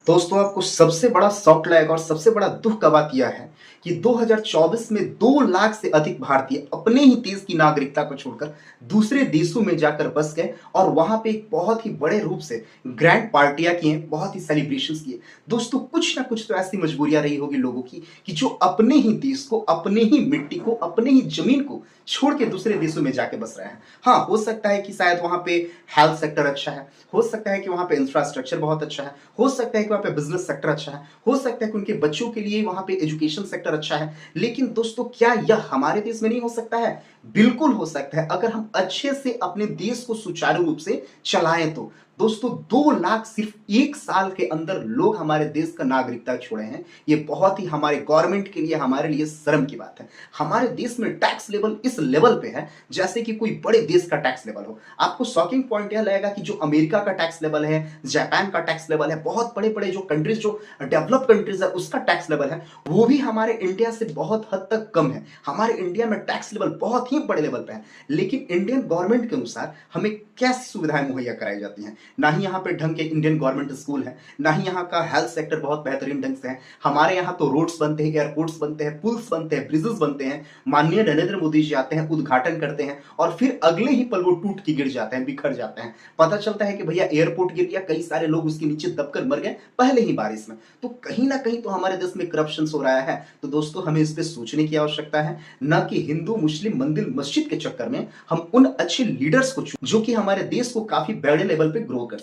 दोस्तों आपको सबसे बड़ा शॉक लगेगा और सबसे बड़ा दुख का बात यह है कि 2024 में 2 लाख से अधिक भारतीय अपने ही देश की नागरिकता को छोड़कर दूसरे देशों में जाकर बस गए और वहां पे एक बहुत ही बड़े रूप से ग्रैंड पार्टियां किए, बहुत ही सेलिब्रेशंस किए। दोस्तों कुछ ना कुछ तो ऐसी मजबूरियां रही होगी लोगों की कि जो अपने ही देश को, अपने ही मिट्टी को, अपने ही जमीन को छोड़ के दूसरे देशों में जाके बस रहे हैं। हाँ, हो सकता है कि शायद वहां पे हेल्थ सेक्टर अच्छा है, हो सकता है कि वहां पे इंफ्रास्ट्रक्चर बहुत अच्छा है, हो सकता है कि वहाँ पे बिजनेस सेक्टर अच्छा है, हो सकता है कि उनके बच्चों के लिए वहाँ पे एजुकेशन सेक्टर अच्छा है। लेकिन दोस्तों क्या यह हमारे देश में नहीं हो सकता है? बिल्कुल हो सकता है, अगर हम अच्छे से अपने देश को सुचारू रूप से चलाएं तो। दोस्तों 2 लाख सिर्फ 1 साल के अंदर लोग हमारे देश का नागरिकता छोड़े हैं। ये बहुत ही हमारे गवर्नमेंट के लिए, हमारे लिए शर्म की बात है। हमारे देश में टैक्स लेवल इस लेवल पे है जैसे कि कोई बड़े देश का टैक्स लेवल हो। आपको शॉकिंग पॉइंट यह लगेगा कि जो अमेरिका का टैक्स लेवल है, जापान का टैक्स लेवल है, बहुत बड़े-बड़े जो कंट्रीज, जो डेवलप कंट्रीज है, उसका टैक्स लेवल है, वो भी हमारे इंडिया से बहुत हद तक कम है। हमारे इंडिया में टैक्स लेवल बहुत ही बड़े लेवल पे है। लेकिन इंडियन गवर्नमेंट के अनुसार हमें कैसी सुविधाएं मुहैया कराई जाती हैं? ना ही यहाँ पे ढंग के इंडियन गवर्नमेंट स्कूल है, ना ही यहाँ का हेल्थ सेक्टर बहुत बेहतरीन ढंग से है। हमारे यहाँ तो रोड्स बनते हैं, एयरपोर्ट्स बनते हैं, पुल्स बनते हैं, ब्रिजेस बनते हैं। माननीय नरेंद्र मोदी जी आते हैं, उद्घाटन करते हैं और फिर अगले ही पल वो टूट के गिर जाते हैं, बिखर जाते हैं। पता चलता है कि भैया एयरपोर्ट गिर गया, कई सारे लोग उसके नीचे दबकर मर गए पहले ही बारिश में। तो कहीं ना कहीं तो हमारे देश में करप्शन हो रहा है। तो दोस्तों हमें इस पे सोचने की आवश्यकता है, न कि हिंदू मुस्लिम मंदिर मस्जिद के चक्कर में हम उन अच्छे लीडर्स को जो कि हमारे देश को काफी बड़े लेवल पे ग्रो कर सकते हैं।